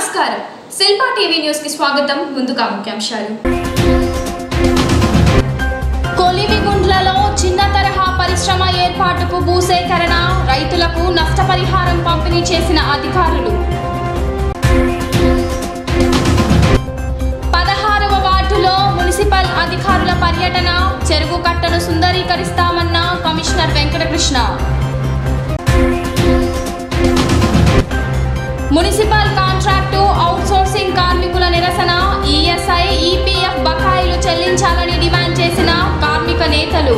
నమస్కారం Shilpa TV news కి స్వాగతం ముందుగా ముఖ్యాంశాలు కొలిమిగుండ్లలో చిన్న తరహా పరిశ్రమ ఏర్పాటుకు భూసేకరణ రైతులకు నష్టపరిహారం పంపిణీ చేసిన అధికారులు 16వ వార్డులో మున్సిపల్ అధికారుల పర్యటన చెరువు కట్టను సుందరీకరిస్తామన్న commissioner Venkatakrishna municipal contract outsourcing కార్మికుల నిరసన ఈఎస్ఐ ఈపీఎఫ్ బకాయిలు చెల్లించాలని డిమాండ్ చేసిన కార్మిక నేతలు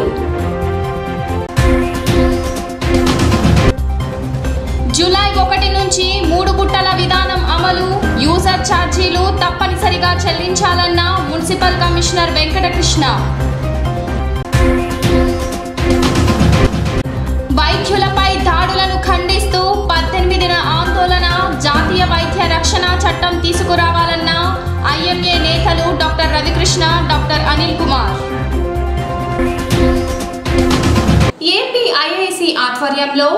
జూలై 1 నుంచి 3 గుట్టల విధానం అమలు యూజర్ ఛార్జీలు తప్పనిసరిగా చెల్లించాలన్న మున్సిపల్ కమిషనర్ వెంకటకృష్ణ వైద్యులపై దాడులను ఖండిస్తూ 18న ఆందోళన జాతీయ వైద్య రక్షణ చట్టం తీసుకురావాలన్న ఐఎంఏ నేతలు doctor Ravikrishna doctor Anil Kumar APIIC ఆధ్వర్యంలో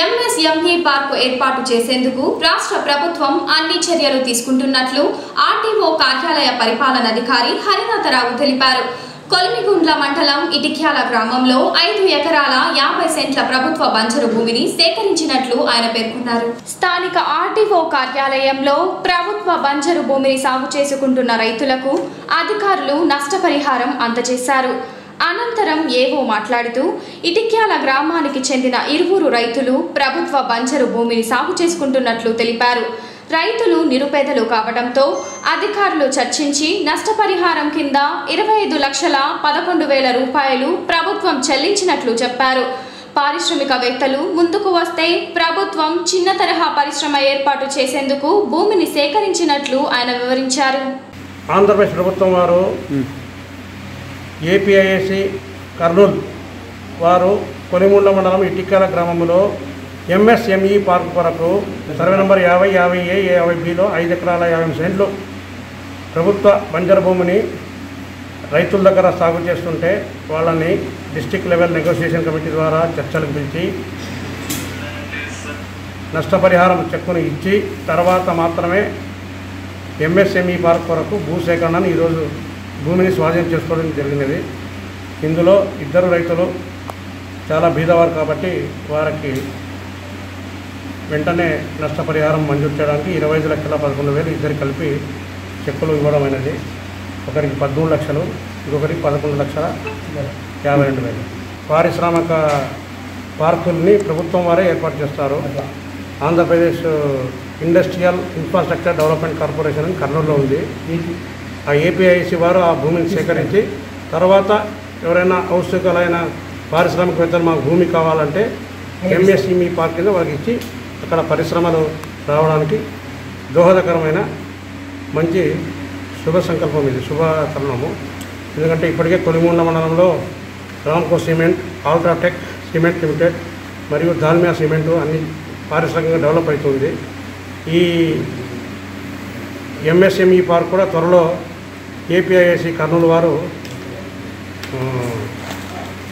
ఎంఎస్ఎంఈ పార్కు ఏర్పాటు చేసేందుకు రాష్ట్ర ప్రభుత్వం అన్ని చర్యలు తీసుకుంటున్నట్లు ఆర్టీఓ కార్యాలయ పరిపాలనాధికారి హరినాథరావు తెలిపారు. కొలిమిగుండ్ల మండలం ఇటిక్యాల గ్రామంలో 5 ఎకరాల 50 సెంట్ల ప్రభుత్వ బంజరు భూమిని సేకరించినట్లు ఆయన పేర్కొన్నారు. స్థానిక ఆర్టీఓ కార్యాలయంలో ప్రభుత్వ బంజరు భూమిని సాగు చేసుకుంటున్న రైతులకు అధికారులు నష్టపరిహారం అందజేశారు. అనంతరం ఏవో మాట్లాడుతూ ఇటిక్యాల గ్రామానికి చెందిన 20 రైతులు ప్రభుత్వ బంజరు భూమిని సాగు చేసుకుంటున్నట్లు తెలిపారు. రైతులు నిరుపేదలు కావడంతో అధికారులు చర్చించి నష్టపరిహారం కింద 25,11,000 రూపాయలు ప్రభుత్వం చెల్లించినట్లు చెప్పారు. పారిశ్రామికవేత్తలు ముందుకు వస్తే ప్రభుత్వం చిన్న తరహా పరిశ్రమ ఏర్పాటు చేసేందుకు భూమిని సేకరించినట్లు ఆయన వివరించారు. ఆంధ్రప్రదేశ్ ప్రభుత్వం వారు ఏపీఐఐసి కర్నూలు వారు కొలిముండ్ల మండలం ఇటిక్యాల గ్రామంలో ఎంఎస్ఎంఈ పార్క్ కొరకు సర్వే నంబర్ 50, 50A, 50Bలో 5 ఎకరాల 50 సెంట్లు ప్రభుత్వ బంజరు భూమిని రైతుల దగ్గర సాగు చేస్తుంటే వాళ్ళని డిస్ట్రిక్ట్ లెవెల్ నెగోషియేషన్ కమిటీ ద్వారా చర్చలకు పిలిచి నష్టపరిహారం చెక్కును ఇచ్చి తర్వాత మాత్రమే ఎంఎస్ఎంఈ పార్క్ కొరకు భూసేకరణను ఈరోజు భూమిని స్వాధీనం చేసుకోవడం జరిగినది. ఇందులో 2 రైతులు చాలా బీదవారు కాబట్టి వారికి వెంటనే నష్టపరిహారం మంజూరు చేయడానికి 25,11,000 ఇద్దరు కలిపి చెక్కులు ఇవ్వడం అయినది. ఒకరికి 13 లక్షలు, ఇంకొకరికి 11,52,000. పారిశ్రామిక పార్కుల్ని ప్రభుత్వం వారే ఏర్పాటు చేస్తారు. Andhra Pradesh industrial infrastructure development corporation అని కర్నూలులో ఉంది. ఆ ఏపీఐసి వారు ఆ భూమిని సేకరించి తర్వాత ఎవరైనా అవసరమైన పారిశ్రామికవేత్తలు మాకు భూమి కావాలంటే ఎంఎస్ఎంఈ పార్క్ కింద వాళ్ళకి ఇచ్చి అక్కడ పరిశ్రమలు రావడానికి దోహదకరమైన మంచి శుభ సంకల్పం, ఇది శుభ తరుణము. ఎందుకంటే ఇప్పటికే కొలిముండ్ల మండలంలో Ramco cement, UltraTech cement limited మరియు దాల్మియా సిమెంటు అన్ని పారిశ్రామికంగా డెవలప్ అవుతుంది. ఈ ఎంఎస్ఎంఈ పార్క్ కూడా త్వరలో ఏపీఐఐసి కర్నూలు వారు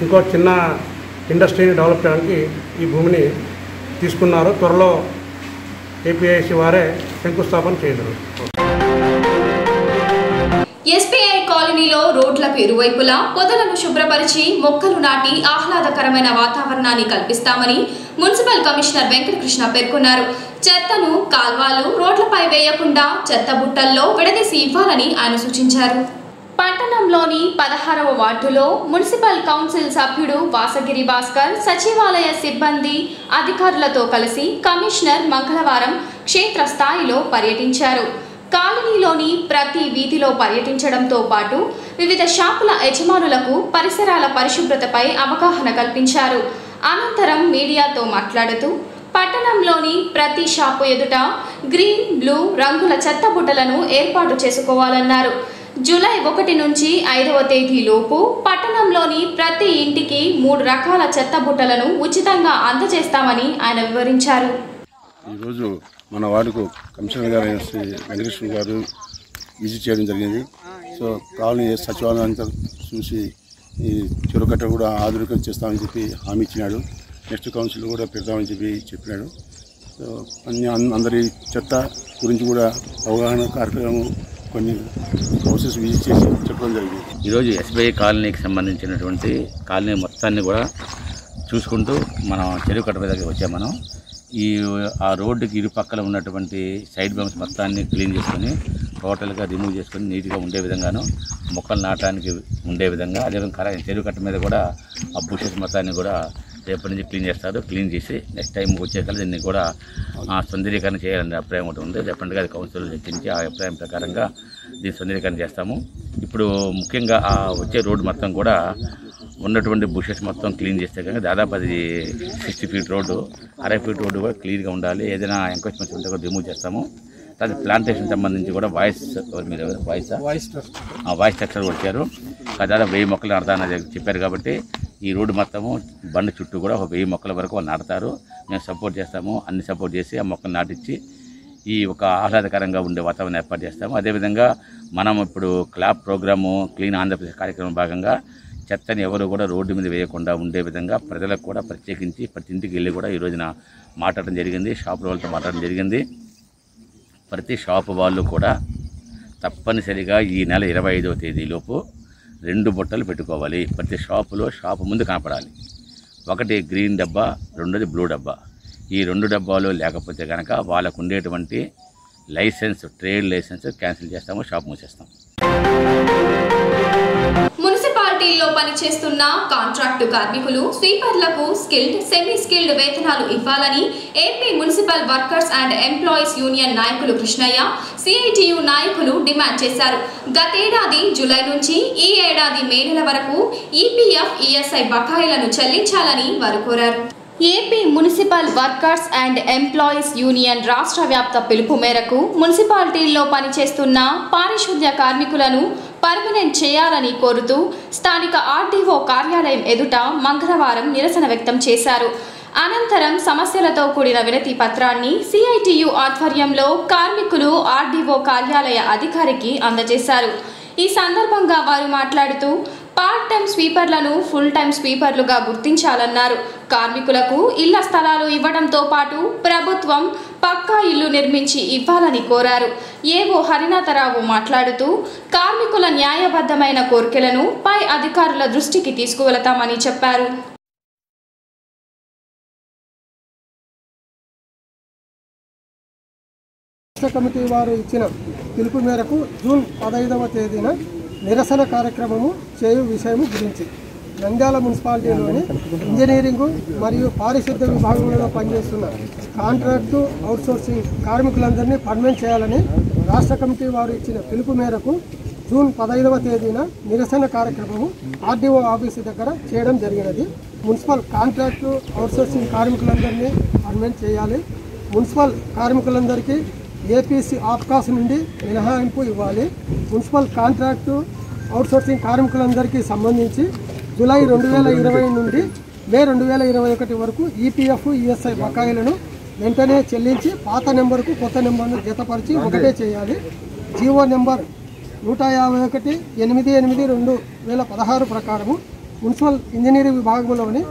ఇంకో చిన్న ఇండస్ట్రీని డెవలప్ చేయడానికి ఈ భూమిని తీసుకున్నారు. త్వరలో ఏపీఐసి వారే శంకుస్థాపన చేయగలరు. ఎస్బీఐ కాలనీలో రోడ్లకు ఇరువైపులా పొదలను శుభ్రపరిచి మొక్కలు నాటి ఆహ్లాదకరమైన వాతావరణాన్ని కల్పిస్తామని మున్సిపల్ కమిషనర్ వెంకటకృష్ణ పేర్కొన్నారు. చెత్తను కాల్వలు రోడ్లపై వేయకుండా చెత్త బుట్టల్లో విడదీసి ఇవ్వాలని ఆయన సూచించారు. పట్టణంలోని 16వ వార్డులో మున్సిపల్ కౌన్సిల్ సభ్యుడు వాసగిరి భాస్కర్ సచివాలయ సిబ్బంది అధికారులతో కలిసి కమిషనర్ మంగళవారం క్షేత్రస్థాయిలో పర్యటించారు. కాలనీలోని ప్రతి వీధిలో పర్యటించడంతో పాటు వివిధ షాపుల యజమానులకు పరిసరాల పరిశుభ్రతపై అవగాహన కల్పించారు. అనంతరం మీడియాతో మాట్లాడుతూ పట్టణంలోని ప్రతి షాపు ఎదుట గ్రీన్, బ్లూ రంగుల చెత్త బుట్టలను ఏర్పాటు చేసుకోవాలన్నారు. జూలై 1 నుంచి 5వ తేదీలోపు పట్టణంలోని ప్రతి ఇంటికి 3 రకాల చెత్త బుట్టలను ఉచితంగా అందజేస్తామని ఆయన వివరించారు. ఈరోజు మన వార్డుకు కమిషనర్ గారు వెంకటేశ్వర గారు విజిట్ చేయడం జరిగింది. సో కాలనీ సచివాలయాన్ని చూసి ఈ చెరువు కట్ట కూడా ఆధునికం చేస్తామని చెప్పి హామీ ఇచ్చినాడు. నెక్స్ట్ కౌన్సిల్ కూడా పెడతామని చెప్పినాడు. సో అందరి చెత్త గురించి కూడా అవగాహన కార్యక్రమం కొన్ని హౌసెస్ విజిట్ చేసి చెప్పడం జరిగింది. ఈరోజు ఎస్బీఐ కాలనీకి సంబంధించినటువంటి కాలనీ మొత్తాన్ని కూడా చూసుకుంటూ మనం చెరువు కట్ట మీదకి వచ్చాం. మనం ఆ రోడ్డుకి ఇరుపక్కల ఉన్నటువంటి సైడ్ బంప్స్ మొత్తాన్ని క్లీన్ చేసుకొని టోటల్గా రిమూవ్ చేసుకొని నీట్గా ఉండే విధంగాను మొక్కలు నాటడానికి ఉండే విధంగా అదేవిధంగా చెరువు కట్ట మీద కూడా ఆ బుషెస్ మొత్తాన్ని కూడా రేపటి నుంచి క్లీన్ చేస్తారు. క్లీన్ చేసి నెక్స్ట్ టైం వచ్చేకల్లా దీన్ని కూడా సుందరీకరణ చేయాలనే అభిప్రాయం ఒకటి ఉంది. డెఫినెట్గా అది కౌన్సిల్లో చర్చించి ఆ అభిప్రాయం ప్రకారంగా దీన్ని సుందరీకరణ చేస్తాము. ఇప్పుడు ముఖ్యంగా ఆ వచ్చే రోడ్డు మొత్తం కూడా ఉన్నటువంటి బుషెస్ మొత్తం క్లీన్ చేస్తే కనుక దాదాపు అది 60 ఫీట్ రోడ్డు, 60 ఫీట్ రోడ్డు కూడా క్లీన్గా ఉండాలి. ఏదైనా ఎంక్రోచ్మెంట్స్ ఉంటే కూడా రిమూవ్ చేస్తాము. అది ప్లాంటేషన్ సంబంధించి కూడా వాయిస్ స్ట్రక్చర్ వచ్చారు. దాదాపు 1000 మొక్కలు నాటుతానని చెప్పారు. కాబట్టి ఈ రోడ్డు మొత్తము బండి చుట్టూ కూడా 1000 మొక్కల వరకు వాళ్ళు నాటుతారు. మేము సపోర్ట్ చేస్తాము. అన్ని సపోర్ట్ చేసి ఆ మొక్కలు నాటించి ఈ ఒక ఆహ్లాదకరంగా ఉండే వాతావరణం ఏర్పాటు చేస్తాము. అదేవిధంగా మనం ఇప్పుడు క్లాప్ ప్రోగ్రాము క్లీన్ ఆంధ్రప్రదేశ్ కార్యక్రమం భాగంగా చెత్తని ఎవరు కూడా రోడ్డు మీద వేయకుండా ఉండే విధంగా ప్రజలకు కూడా ప్రత్యేకించి ప్రతి ఇంటికి వెళ్ళి కూడా ఈ రోజున మాట్లాడడం జరిగింది. షాపుల వాళ్ళతో మాట్లాడడం జరిగింది. ప్రతి షాపు వాళ్ళు కూడా తప్పనిసరిగా ఈ నెల 25వ తేదీలోపు 2 బుట్టలు పెట్టుకోవాలి. ప్రతి షాపు ముందు కనపడాలి. ఒకటి గ్రీన్ డబ్బా, రెండోది బ్లూ డబ్బా. ఈ 2 డబ్బాలు లేకపోతే కనుక వాళ్ళకు ఉండేటువంటి లైసెన్స్, ట్రేడ్ లైసెన్స్ క్యాన్సిల్ చేస్తాము, షాప్ మూసేస్తాం. మున్సిపాలిటీల్లో పనిచేస్తున్న కాంట్రాక్టు కార్మికులు, స్వీపర్లకు స్కిల్డ్, సెమీ స్కిల్డ్ వేతనాలు ఇవ్వాలని AP municipal workers and employees union నాయకులు కృష్ణయ్య, సిఐటియు నాయకులు డిమాండ్ చేశారు. గతేడాది జూలై నుంచి ఈ ఏడాది మే నెల వరకు ఈపీఎఫ్, ఈఎస్ఐ బకాయిలను చెల్లించాలని వారు కోరారు. AP municipal workers and employees union రాష్ట్ర వ్యాప్త పిలుపు మేరకు మున్సిపాలిటీల్లో పనిచేస్తున్న పారిశుద్ధ్య కార్మికులను పర్మనెంట్ చేయాలని కోరుతూ స్థానిక ఆర్డీఓ కార్యాలయం ఎదుట మంగళవారం నిరసన వ్యక్తం చేశారు. అనంతరం సమస్యలతో కూడిన వినతి పత్రాన్ని సిఐటియు ఆధ్వర్యంలో కార్మికులు ఆర్డీఓ కార్యాలయ అధికారికి అందజేశారు. ఈ సందర్భంగా వారు మాట్లాడుతూ పార్ట్ టైం స్వీపర్లను ఫుల్ టైం స్వీపర్లుగా గుర్తించాలన్నారు. కార్మికులకు ఇళ్ల స్థలాలు ఇవ్వడంతో పాటు ప్రభుత్వం పక్కా ఇల్లు నిర్మించి ఇవ్వాలని కోరారు. ఏవో హరినాథరావు మాట్లాడుతూ కార్మికుల న్యాయబద్ధమైన కోరికలను పై అధికారుల దృష్టికి తీసుకువెళతామని చెప్పారు. కమిటీ వారు ఇచ్చిన పిలుపు మేరకు జూన్ 15వ తేదీన నిరసన కార్యక్రమము చేయు విషయం గురించి నంద్యాల మున్సిపాలిటీలోని ఇంజనీరింగు మరియు పారిశుద్ధ్య విభాగంలో పనిచేస్తున్న కాంట్రాక్టు అవుట్సోర్సింగ్ కార్మికులందరినీ పర్మనెంట్ చేయాలని రాష్ట్ర కమిటీ వారు ఇచ్చిన పిలుపు మేరకు జూన్ 15వ తేదీన నిరసన కార్యక్రమము ఆర్డీఓ ఆఫీసు దగ్గర చేయడం జరిగినది. మున్సిపల్ కాంట్రాక్టు అవుట్సోర్సింగ్ కార్మికులందరినీ పర్మనెంట్ చేయాలి. మున్సిపల్ కార్మికులందరికీ ఏపీసీ ఆప్కాస్ నుండి మినహాయింపు ఇవ్వాలి. మున్సిపల్ కాంట్రాక్టు అవుట్సోర్సింగ్ కార్మికులందరికీ సంబంధించి జూలై 2020 నుండి మే 2021 వరకు ఈపీఎఫ్, ఈఎస్ఐ బకాయిలను వెంటనే చెల్లించి పాత నెంబర్కు కొత్త నెంబర్ను జతపరిచి ఒకటే చేయాలి. జీవో నెంబర్ 151/8/2016 ప్రకారము మున్సిపల్ ఇంజనీరింగ్ విభాగంలోని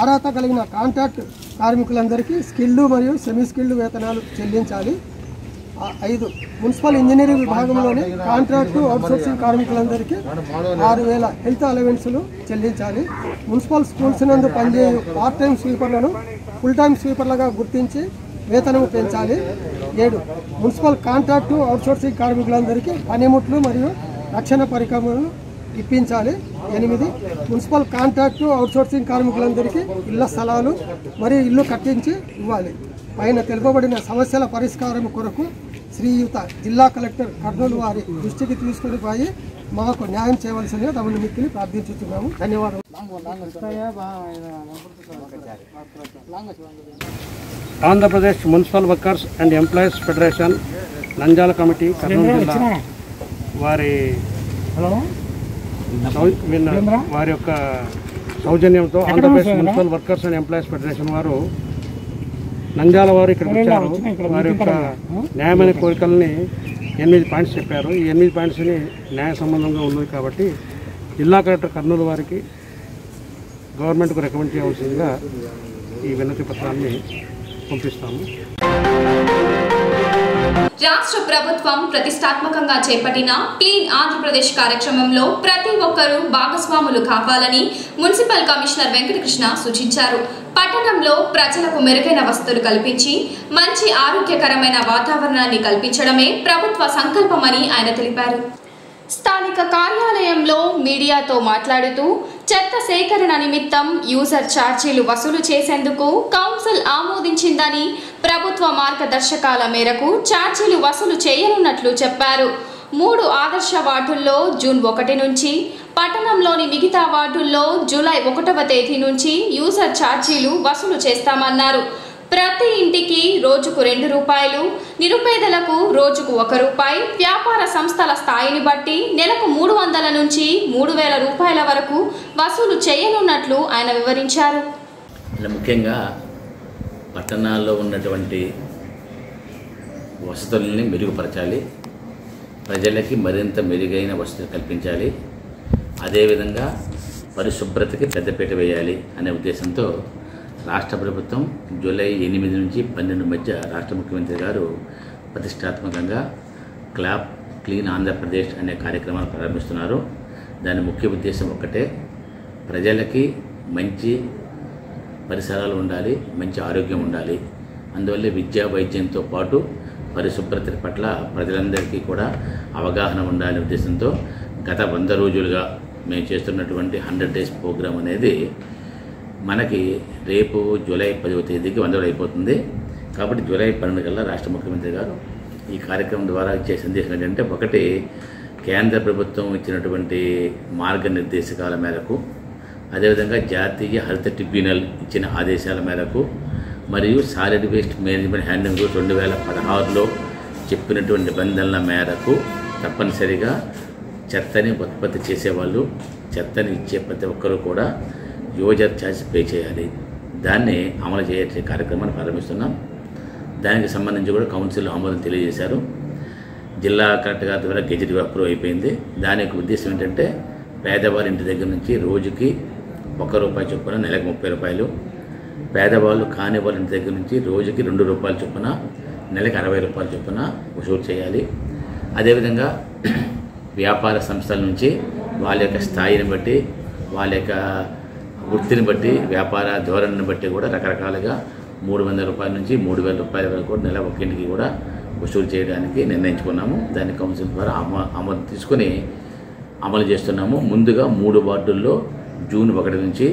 అర్హత కలిగిన కాంట్రాక్ట్ కార్మికులందరికీ స్కిల్డ్ మరియు సెమీ స్కిల్డ్ వేతనాలు చెల్లించాలి. 5 మున్సిపల్ ఇంజనీరింగ్ విభాగంలోని కాంట్రాక్టు అవుట్సోర్సింగ్ కార్మికులందరికీ 6000 హెల్త్ అలవెన్సులు చెల్లించాలి. మున్సిపల్ స్కూల్స్ నందు పనిచేయు పార్ట్ టైం స్వీపర్లను ఫుల్ టైం స్వీపర్లుగా గుర్తించి వేతనము పెంచాలి. 7 మున్సిపల్ కాంట్రాక్టు అవుట్సోర్సింగ్ కార్మికులందరికీ పనిముట్లు మరియు రక్షణ పరికరాలను ఇప్పించాలి. 8 మున్సిపల్ కాంట్రాక్టు అవుట్సోర్సింగ్ కార్మికులందరికీ ఇళ్ల స్థలాలు మరియు ఇల్లు కట్టించి ఇవ్వాలి. పైన తెలుపబడిన సమస్యల పరిష్కారం కొరకు శ్రీయుత జిల్లా కలెక్టర్ కర్నూలు వారి దృష్టికి తీసుకుని పోయి మాకు న్యాయం చేయవలసిందిగా తమను మిక్కిలి ప్రార్థించుతున్నాము. ధన్యవాదాలు. Andhra Pradesh municipal workers and employees federation Nandyal committee Kurnool జిల్లా వారి యొక్క సౌజన్యంతో Andhra Pradesh municipal workers and employees federation వారు నంద్యాల వారు ఇక్కడికి వచ్చారు. వారి యొక్క న్యాయమైన కోరికలని 8 పాయింట్స్ చెప్పారు. ఈ 8 పాయింట్స్ని న్యాయ సంబంధంగా ఉన్నది కాబట్టి జిల్లా కలెక్టర్ కర్నూలు వారికి గవర్నమెంట్కు రికమెండ్ చేయవలసిందిగా ఈ వినతి పత్రాన్ని పంపిస్తాము. రాష్ట్ర ప్రభుత్వం ప్రతిష్టాత్మకంగా చేపట్టిన క్లీన్ ఆంధ్రప్రదేశ్ కార్యక్రమంలో ప్రతి ఒక్కరూ భాగస్వాములు కావాలని మున్సిపల్ కమిషనర్ వెంకటకృష్ణ సూచించారు. పట్టణంలో ప్రజలకు మెరుగైన వసతులు కల్పించి మంచి ఆరోగ్యకరమైన వాతావరణాన్ని కల్పించడమే ప్రభుత్వ సంకల్పమని ఆయన తెలిపారు. స్థానిక కార్యాలయంలో మీడియాతో మాట్లాడుతూ చెత్త సేకరణ నిమిత్తం యూజర్ ఛార్జీలు వసూలు చేసేందుకు కౌన్సిల్ ఆమోదించిందని, ప్రభుత్వ మార్గదర్శకాల మేరకు ఛార్జీలు వసూలు చేయనున్నట్లు చెప్పారు. 3 ఆదర్శ వార్డుల్లో జూన్ 1 నుంచి, పట్టణంలోని మిగతా వార్డుల్లో జూలై 1వ తేదీ నుంచి యూజర్ ఛార్జీలు వసూలు చేస్తామన్నారు. ప్రతి ఇంటికి రోజుకు 2 రూపాయలు, నిరుపేదలకు రోజుకు 1 రూపాయి, వ్యాపార సంస్థల స్థాయిని బట్టి నెలకు 300 నుంచి 3000 రూపాయల వరకు వసూలు చేయనున్నట్లు ఆయన వివరించారు. ముఖ్యంగా పట్టణాల్లో ఉన్నటువంటి వసతుల్ని మెరుగుపరచాలి, ప్రజలకి మరింత మెరుగైన వసతులు కల్పించాలి, అదేవిధంగా పరిశుభ్రతకి పెద్దపీట వేయాలి అనే ఉద్దేశంతో రాష్ట్ర ప్రభుత్వం జూలై 8 నుంచి 12 మధ్య రాష్ట్ర ముఖ్యమంత్రి గారు ప్రతిష్టాత్మకంగా క్లీన్ ఆంధ్రప్రదేశ్ అనే కార్యక్రమాన్ని ప్రారంభిస్తున్నారు. దాని ముఖ్య ఉద్దేశం ఒక్కటే, ప్రజలకి మంచి పరిసరాలు ఉండాలి, మంచి ఆరోగ్యం ఉండాలి. అందువల్ల విద్యా వైద్యంతో పాటు పరిశుభ్రత పట్ల ప్రజలందరికీ కూడా అవగాహన ఉండాలనే ఉద్దేశంతో గత 100 రోజులుగా మేము చేస్తున్నటువంటి 100 డేస్ ప్రోగ్రాం అనేది మనకి రేపు జూలై 10వ తేదీకి 100 అయిపోతుంది. కాబట్టి జూలై 12 కల్లా రాష్ట్ర ముఖ్యమంత్రి గారు ఈ కార్యక్రమం ద్వారా ఇచ్చే సందేశం ఏంటంటే, ఒకటి కేంద్ర ప్రభుత్వం ఇచ్చినటువంటి మార్గనిర్దేశకాల మేరకు, అదేవిధంగా జాతీయ హరిత ట్రిబ్యునల్ ఇచ్చిన ఆదేశాల మేరకు, మరియు solid waste management handing rules 2016లో చెప్పినటువంటి నిబంధనల మేరకు తప్పనిసరిగా చెత్తని ఉత్పత్తి చేసేవాళ్ళు, చెత్తని ఇచ్చే ప్రతి ఒక్కరూ కూడా యూజర్ ఛార్జ్ పే చేయాలి. దాన్ని అమలు చేసే కార్యక్రమాన్ని ప్రారంభిస్తున్నాం. దానికి సంబంధించి కూడా కౌన్సిల్ ఆమోదం తెలియజేశారు. జిల్లా కలెక్టర్ గారి ద్వారా గెజెట్ అప్రూవ్ అయిపోయింది. దాని యొక్క ఉద్దేశం ఏంటంటే, పేదవాళ్ళ ఇంటి దగ్గర నుంచి రోజుకి 1 రూపాయి చొప్పున నెలకు 30 రూపాయలు, పేదవాళ్ళు కాని వాళ్ళ ఇంటి దగ్గర నుంచి రోజుకి 2 రూపాయల చొప్పున నెలకు 60 రూపాయల చొప్పున వసూలు చేయాలి. అదేవిధంగా వ్యాపార సంస్థల నుంచి వాళ్ళ యొక్క స్థాయిని బట్టి, వాళ్ళ యొక్క వృత్తిని బట్టి, వ్యాపార ధోరణిని బట్టి కూడా రకరకాలుగా 300 రూపాయల నుంచి 3000 రూపాయల వరకు కూడా నెల ఒక్కింటికి కూడా వసూలు చేయడానికి నిర్ణయించుకున్నాము. దాన్ని కౌన్సిల్ ద్వారా ఆమోదం తీసుకొని అమలు చేస్తున్నాము. ముందుగా 3 వార్డుల్లో జూన్ 1 నుంచి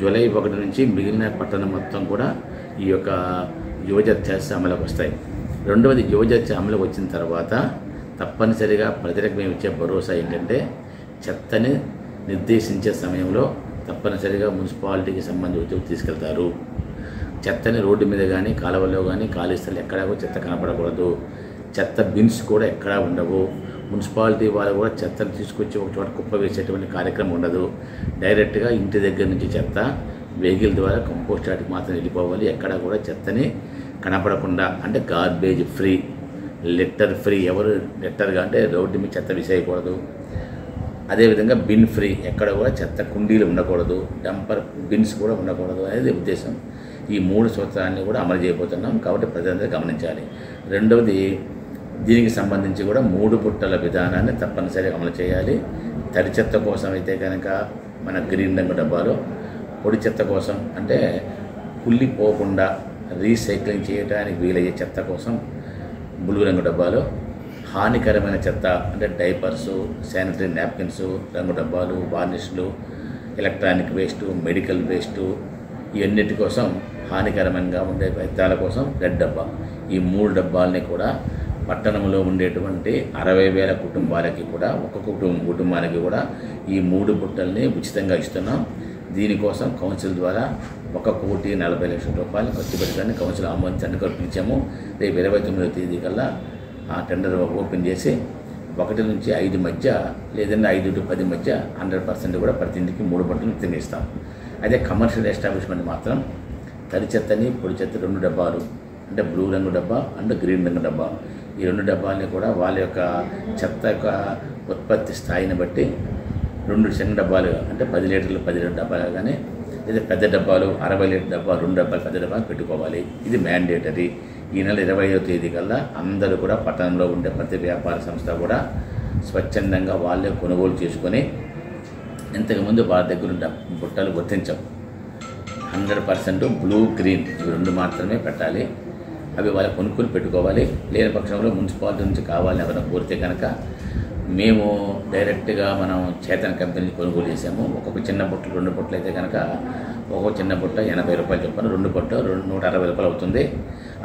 జూలై 1 నుంచి మిగిలిన పట్టణం మొత్తం కూడా ఈ యొక్క యువజన ఛార్జ్ అమలుకి వస్తాయి. రెండవది, యువజన ఛార్జ్ అమలుకి వచ్చిన తర్వాత తప్పనిసరిగా ప్రజలకు మేము ఇచ్చే భరోసా ఏంటంటే, చెత్తని నిర్దేశించే సమయంలో తప్పనిసరిగా మున్సిపాలిటీకి సంబంధించి తీసుకెళ్తారు. చెత్తని రోడ్డు మీద కానీ కాలువల్లో కానీ ఖాళీ స్థలం ఎక్కడా కూడా చెత్త కనపడకూడదు. చెత్త బిన్స్ కూడా ఎక్కడా ఉండవు. మున్సిపాలిటీ వాళ్ళు కూడా చెత్తను తీసుకొచ్చి ఒక చోట కుప్ప వేసేటువంటి కార్యక్రమం ఉండదు. డైరెక్ట్గా ఇంటి దగ్గర నుంచి చెత్త వెహికల్ ద్వారా కంపోస్ట్ యార్డ్కి మాత్రం వెళ్ళిపోవాలి. ఎక్కడా కూడా చెత్తని కనపడకుండా, అంటే గార్బేజ్ ఫ్రీ, లిట్టర్ ఫ్రీ, ఎవరు లిట్టర్గా అంటే రోడ్డు మీద చెత్త విసేయకూడదు. అదేవిధంగా బిన్ ఫ్రీ, ఎక్కడ కూడా చెత్త కుండీలు ఉండకూడదు, డంపర్ బిన్స్ కూడా ఉండకూడదు అనేది ఉద్దేశం. ఈ 3 సూత్రాన్ని కూడా అమలు చేయబోతున్నాం. కాబట్టి ప్రజలందరూ గమనించాలి. రెండవది, దీనికి సంబంధించి కూడా 3 బుట్టల విధానాన్ని తప్పనిసరిగా అమలు చేయాలి. తడి చెత్త కోసం అయితే కనుక మన గ్రీన్ రంగు డబ్బాలు, పొడి చెత్త కోసం అంటే కుళ్ళిపోకుండా రీసైక్లింగ్ చేయడానికి వీలయ్యే చెత్త కోసం బులుగు రంగు డబ్బాలు, హానికరమైన చెత్త అంటే డైపర్సు, శానిటరీ నాప్కిన్స్ రంగు డబ్బాలు, వార్నిష్లు, ఎలక్ట్రానిక్ వేస్టు, మెడికల్ వేస్టు, ఇవన్నిటి కోసం హానికరంగా ఉండే వ్యర్థాల కోసం రెడ్ డబ్బా. ఈ 3 డబ్బాలని కూడా పట్టణంలో ఉండేటువంటి 60,000 కుటుంబాలకి కూడా, ఒక్కొక్క కుటుంబానికి కూడా ఈ 3 బుట్టల్ని ఉచితంగా ఇస్తున్నాం. దీనికోసం కౌన్సిల్ ద్వారా 1,40,00,000 రూపాయలు ఖర్చు పెట్టడానికి కౌన్సిల్ ఆమోదించడానికి కల్పించాము. రేపు 29వ తేదీ కల్లా ఆ టెండర్ ఓపెన్ చేసి 1 నుంచి 5 మధ్య, లేదంటే 5 to 10 మధ్య 100% కూడా ప్రతి ఇంటికి 3 బట్టలు తినేస్తాం. అదే కమర్షియల్ ఎస్టాబ్లిష్మెంట్ మాత్రం తడి చెత్తని పొడి చెత్త 2 డబ్బాలు, అంటే బ్లూ రంగు డబ్బా అండ్ గ్రీన్ రంగు డబ్బా, ఈ 2 డబ్బాలని కూడా వాళ్ళ యొక్క చెత్త యొక్క ఉత్పత్తి స్థాయిని బట్టి 2 చిన్న డబ్బాలు, అంటే 10 లీటర్లు 10 డబ్బాలు కానీ లేదా పెద్ద డబ్బాలు 60 లీటర్ డబ్బా 2 డబ్బాలు పెద్ద డబ్బాలు పెట్టుకోవాలి. ఇది మ్యాండేటరీ. ఈ నెల 20వ తేదీ కల్లా అందరూ కూడా పట్టణంలో ఉండే ప్రతి వ్యాపార సంస్థ కూడా స్వచ్ఛందంగా వాళ్ళే కొనుగోలు చేసుకొని, ఇంతకుముందు వాళ్ళ దగ్గర ఉన్న బుట్టలు గుర్తించం 100% బ్లూ గ్రీన్ ఇవి 2 మాత్రమే పెట్టాలి. అవి వాళ్ళు కొనుక్కొని పెట్టుకోవాలి. లేని పక్షంలో మున్సిపాలిటీ నుంచి కావాలని ఎవరైనా కోరితే కనుక మేము డైరెక్ట్గా మనం చేతన కంపెనీ కొనుగోలు చేసాము. ఒక్కొక్క చిన్న బుట్టలు 2 బుట్టలు అయితే కనుక ఒక్కొక్క చిన్న బుట్ట 80 రూపాయలు చొప్పున 2 బుట్ట 160 రూపాయలు అవుతుంది.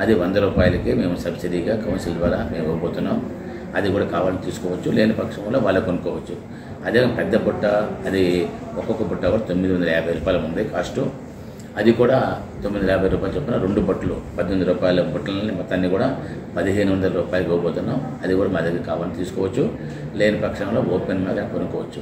అది 100 రూపాయలకి మేము సబ్సిడీగా కౌన్సిల్ ద్వారా మేము ఇవ్వబోతున్నాం. అది కూడా కావాలని తీసుకోవచ్చు. లేని పక్షంలో వాళ్ళు కొనుక్కోవచ్చు. అదే పెద్ద బుట్ట అది ఒక్కొక్క బుట్ట కూడా 950 రూపాయలు ఉంది కాస్టు. అది కూడా 950 రూపాయలు చొప్పున 2 బుట్టలు 18 రూపాయల బుట్టలని మొత్తాన్ని కూడా 1500 రూపాయలు ఇవ్వబోతున్నాం. అది కూడా మా దగ్గర కావాలని తీసుకోవచ్చు. లేని పక్షంలో ఓపెన్ మీద కొనుక్కోవచ్చు.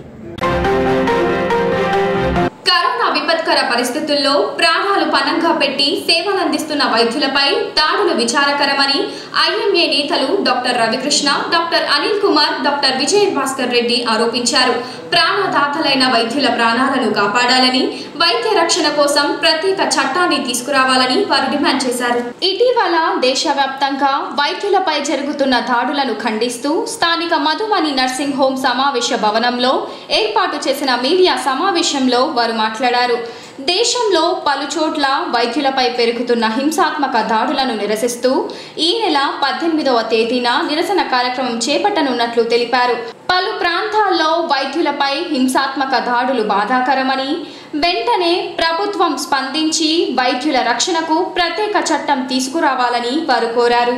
కరోనా విపత్కర పరిస్థితుల్లో ప్రాణాలు పణంగా పెట్టి సేవలు అందిస్తున్న వైద్యులపై దాడులు విచారకరమని ఐఎంఏ నేతలు doctor Ravikrishna, doctor Anil Kumar, doctor Vijay Bhaskar Reddy ఆరోపించారు. ప్రాణదాతలైన వైద్యుల ప్రాణాలను కాపాడాలని, వైద్య రక్షణ కోసం ప్రత్యేక చట్టాన్ని తీసుకురావాలని వారు డిమాండ్ చేశారు. ఇటీవల దేశవ్యాప్తంగా వైద్యులపై జరుగుతున్న దాడులను ఖండిస్తూ స్థానిక మధుమణి నర్సింగ్ హోమ్ సమావేశ భవనంలో ఏర్పాటు చేసిన మీడియా సమావేశంలో వారు మాట్లాడారు. దేశంలో పలుచోట్ల వైద్యులపై పెరుగుతున్న హింసాత్మక దాడులను నిరసిస్తూ ఈ నెల 18వ తేదీన నిరసన కార్యక్రమం చేపట్టనున్నట్లు తెలిపారు. పలు ప్రాంతాల్లో వైద్యులపై హింసాత్మక దాడులు బాధాకరమని, వెంటనే ప్రభుత్వం స్పందించి వైద్యుల రక్షణకు ప్రత్యేక చట్టం తీసుకురావాలని వారు కోరారు.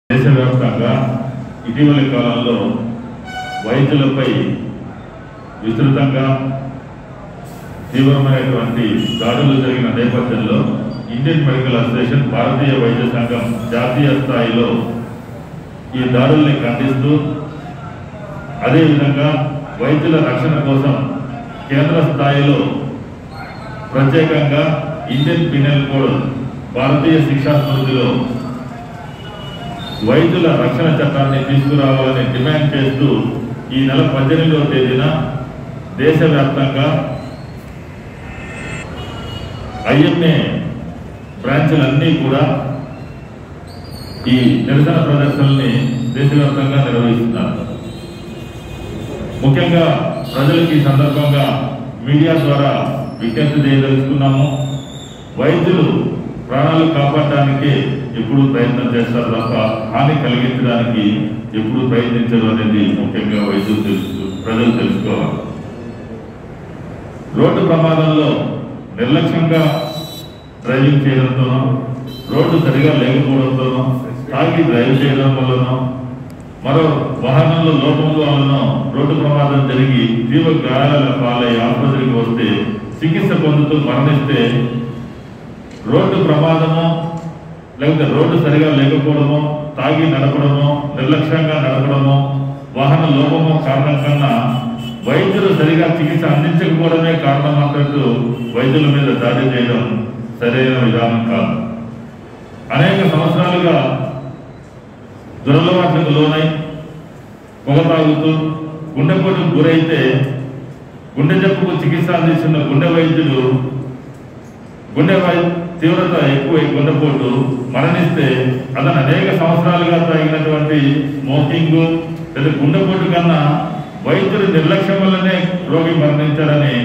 దేశవ్యాప్తంగా ఇటీవలి కాలంలో వైద్యులపై విస్తృతంగా తీవ్రమైనటువంటి దాడులు జరిగిన నేపథ్యంలో ఇండియన్ మెడికల్ అసోసియేషన్, భారతీయ వైద్య సంఘం జాతీయ స్థాయిలో ఈ దాడుల్ని ఖండిస్తూ, అదేవిధంగా వైద్యుల రక్షణ కోసం కేంద్ర స్థాయిలో ప్రత్యేకంగా ఇండియన్ పీనల్ కోడ్, భారతీయ శిక్షా స్మృతిలో వైద్యుల రక్షణ చట్టాన్ని తీసుకురావాలని డిమాండ్ చేస్తూ ఈ నెల 18వ తేదీన దేశవ్యాప్తంగా ఐఎంఏ బ్రాంచ్లన్నీ కూడా ఈ నిరసన ప్రదర్శనల్ని దేశవ్యాప్తంగా నిర్వహిస్తున్నారు. ముఖ్యంగా ప్రజలకు ఈ సందర్భంగా మీడియా ద్వారా విజ్ఞప్తి చేయదలుచుకున్నాము. వైద్యులు ప్రాణాలు కాపాడడానికి ఎప్పుడు ప్రయత్నం చేస్తారు తప్ప హాని కలిగించడానికి ఎప్పుడు ప్రయత్నించరు అనేది ముఖ్యంగా వైద్యులు ప్రజలు తెలుసుకోవాలి. రోడ్డు ప్రమాదంలో నిర్లక్ష్యంగా డ్రైవింగ్ చేయడంతోనో, రోడ్డు సరిగా లేకపోవడంతోనో, తాగి డ్రైవ్ చేయడం వల్లనో, మరో వాహనంలో లోపం వలన రోడ్డు ప్రమాదం జరిగి తీవ్ర గాయాల పాలై ఆసుపత్రికి వస్తే చికిత్స పొందుతూ మరణిస్తే రోడ్డు ప్రమాదమో లేకపోతే రోడ్డు సరిగా లేకపోవడమో, తాగి నడపడమో, నిర్లక్ష్యంగా నడపడమో, వాహన లోపమో కారణం కన్నా వైద్యులు సరిగా చికిత్స అందించకపోవడమే కారణం అన్నట్టు వైద్యుల మీద దాడి చేయడం సరైన విధానం కాదు. అనేక సంవత్సరాలుగా దురలవాట్లకు లోనై పొగ తాగుతూ గుండెపోటుకు గురైతే గుండె జబ్బుకు చికిత్స అందిస్తున్న గుండె వైద్యులు గుండె తీవ్రత ఎక్కువ గుండెపోటు మరణిస్తే అతను అనేక సంవత్సరాలుగా తాగినటువంటి స్మోకింగ్ లేదా గుండెపోటు కన్నా వైద్యులు నిర్లక్ష్యం వల్లనే రోగి మరణించారని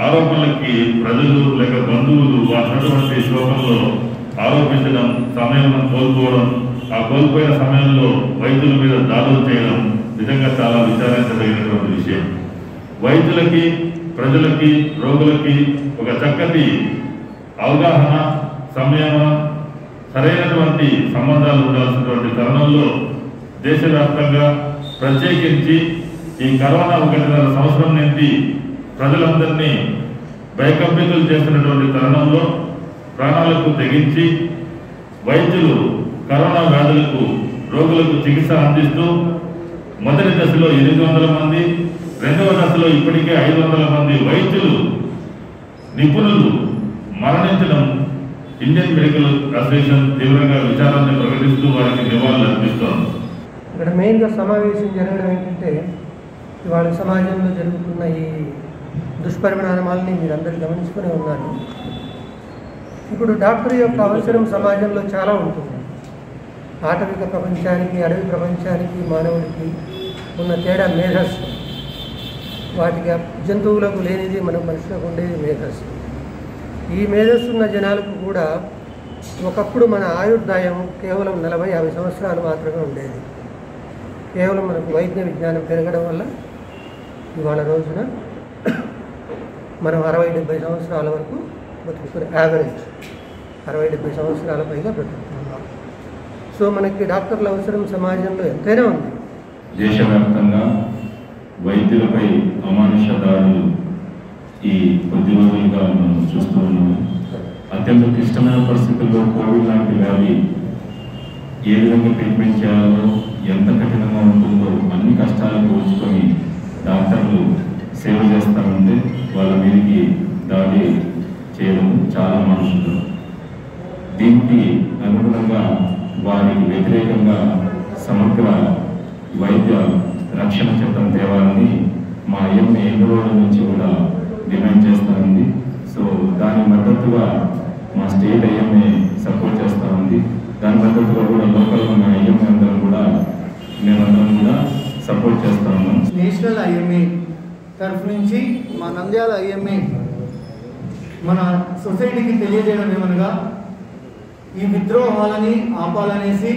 ఆరోపణలకి ప్రజలు లేక బంధువులు వాటినటువంటి శ్లోకంలో ఆరోపించడం, సమయం కోల్పోవడం, ఆ కోల్పోయిన సమయంలో వైద్యుల మీద దాడులు చేయడం నిజంగా చాలా విచారించదగినటువంటి విషయం. వైద్యులకి, ప్రజలకి, రోగులకి ఒక చక్కటి అవగాహన, సంయమనం, సరైనటువంటి సంబంధాలు ఉండాల్సినటువంటి తరుణంలో దేశవ్యాప్తంగా ప్రత్యేకించి ఈ కరోనా 1.5 సంవత్సరం నుండి ప్రజలందరినీ భయకంపితులు చేస్తున్నటువంటి తరుణంలో ప్రాణాలకు తెగించి వైద్యులు కరోనా వ్యాధులకు రోగులకు చికిత్స అందిస్తూ మొదటి దశలో 800 మంది, రెండవ దశలో ఇప్పటికే 500 మంది వైద్యులు నిపుణులు మరణించడం ఇండియన్ మెడికల్ అసోసియేషన్ తీవ్రంగా విచారాన్ని ప్రకటిస్తూ వారికి నివాళులు అర్పిస్తోంది. ఇక్కడ మెయిన్గా సమావేశం జరగడం ఏంటంటే ఇవాళ సమాజంలో జరుగుతున్న ఈ దుష్పరిణామాలని మీరందరూ గమనించుకునే ఉన్నారు. ఇప్పుడు డాక్టర్ యొక్క అవసరం సమాజంలో చాలా ఉంటుంది. ఆటవిక ప్రపంచానికి, అడవి ప్రపంచానికి, మానవుడికి ఉన్న తేడా మేధస్సు. వాటికి జంతువులకు లేనిది మనం మనుషులకు ఉండేది మేధస్సు. ఈ మేధస్సు ఉన్న జనాలకు కూడా ఒకప్పుడు మన ఆయుర్దాయం కేవలం 40-50 సంవత్సరాలు మాత్రమే ఉండేది. కేవలం మనకు వైద్య విజ్ఞానం పెరగడం వల్ల ఇవాళ రోజున మనం 60-70 సంవత్సరాల వరకు బతుకుతున్న యావరేజ్ 60-70 సంవత్సరాల పైగా బ్రతుకుతున్నాం. సో మనకి డాక్టర్ల అవసరం సమాజంలో ఎంతైనా ఉంది. దేశవ్యాప్తంగా వైద్యులపై అమానుష దాడులు ఈ కొద్ది రోజులుగా మనం చూస్తూ ఉన్నాము. అత్యంత క్లిష్టమైన పరిస్థితుల్లో కోవిడ్ లాంటి వ్యాధి ఏ విధంగా ట్రీట్మెంట్ చేయాలో, ఎంత కఠినంగా ఉంటుందో అన్ని కష్టాలను పోల్చుకొని డాక్టర్లు సేవ చేస్తూ ఉంటే వాళ్ళ మీదకి దాడి చేయడం చాలా మనుషులు. దీనికి అనుగుణంగా వారికి వ్యతిరేకంగా సమగ్ర వైద్య రక్షణ చట్టం తేవాలని మా ఐఎంఏ ఎన్నో రోజుల నుంచి కూడా డిమాండ్ చేస్తూ ఉంది. సో దాని మద్దతుగా మా స్టేట్ ఐఎంఏ సపోర్ట్ చేస్తూ ఉంది. దాని మద్దతుగా కూడా లోకల్ ఉన్న ఐఎంఏ అందరం కూడా మేమందరం కూడా సపోర్ట్ చేస్తూ ఉన్నాం. నేషనల్ ఐఎంఏ తరఫు నుంచి మా నంద్యాల ఐఎంఏ మన సొసైటీకి తెలియజేయడం ఏమనగా, ఈ విద్రోహాలని ఆపాలనేసి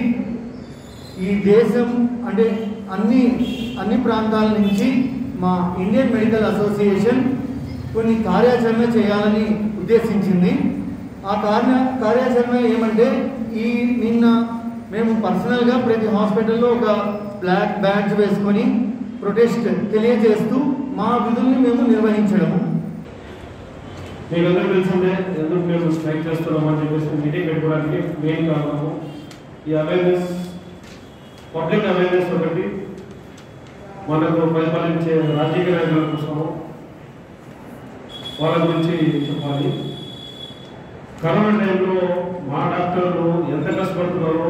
ఈ దేశం అంటే అన్ని ప్రాంతాల నుంచి మా ఇండియన్ మెడికల్ అసోసియేషన్ కొన్ని కార్యాచరణ చేయాలని ఉద్దేశించింది. ఆ కార్యాచరణ ఏమంటే, నిన్న మేము పర్సనల్గా ప్రతి హాస్పిటల్లో ఒక బ్లాక్ బ్యాడ్జ్ వేసుకొని ప్రొటెస్ట్ తెలియజేస్తూ మా విధుల్ని మేము నిర్వహించడము. మీకు అందరూ తెలిసిందే ఎందుకు మేము స్ట్రైక్ చేస్తున్నామని చెప్పేసి మీటింగ్ పెట్టుకోవడానికి మెయిన్ కారణము ఈ అవేర్నెస్, పబ్లిక్ అవేర్నెస్ ఒకటి, మనకు పరిపాలించే రాజకీయ నాయకుల కోసము వాళ్ళ గురించి చెప్పాలి. కరోనా టైంలో మా డాక్టర్లు ఎంత కష్టపడుతున్నారో,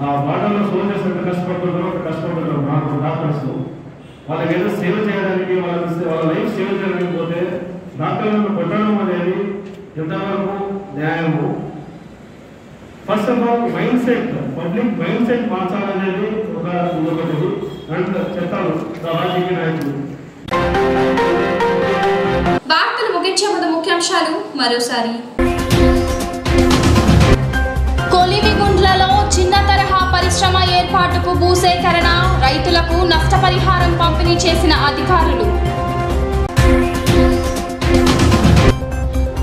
ఆ బాటలో సోల్జర్స్ ఎంత కష్టపడుతున్నారో మాకు డాక్టర్స్ వాళ్ళకి ఏదో సేవ చేయడానికి, వాళ్ళ లైఫ్ సేవ చేయడానికి పోతే డాక్టర్లను కొట్టడం అనేది ఎంతవరకు న్యాయము? First of all mind set, public mind set మార్చాలనేది ఒకటి అండ్ చెప్తాను రాజకీయ నాయకులు. వార్తలు ముగించే ముందు ముఖ్యాంశాలు మరోసారి. కొలిమిగుండ్లలో చిన్న తరహా పరిశ్రమ ఏర్పాటుకు భూసేకరణ, రైతులకు నష్టపరిహారం పంపిణీ చేసిన అధికారులు.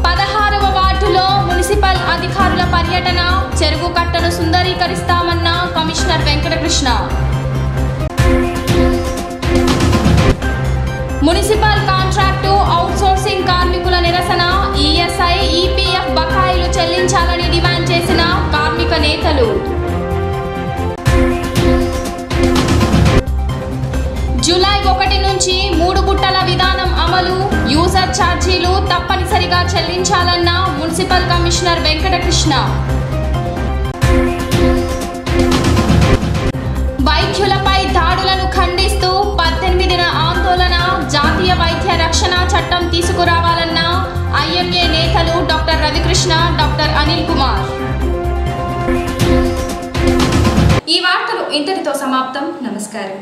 16వ వార్డులో మున్సిపల్ అధికారుల పర్యటన, చెరువు కట్టను సుందరీకరిస్తామన్న commissioner Venkatakrishna. Municipal contract outsourcing కార్మికుల నిరసన, ఈఎస్ఐ, ఈపీఎఫ్ బకాయిలు చెల్లించాలని డిమాండ్ చేసిన కార్మిక నేతలు. జూలై 1 నుంచి 3 గుట్టల విధానం అమలు, యూజర్ ఛార్జీలు తప్పనిసరిగా చెల్లించాలన్న మున్సిపల్ కమిషనర్ వెంకటకృష్ణ. వైద్యులపై దాడులను ఖండిస్తూ 18న ఆందోళన, జాతీయ వైద్య రక్షణ చట్టం తీసుకురావాలన్న ఐఎంఏ నేతలు డాక్టర్ రవికృష్ణ, డాక్టర్ అనిల్ కుమార్. ఈ వార్తలు ఇంతటితో సమాప్తం. నమస్కారం.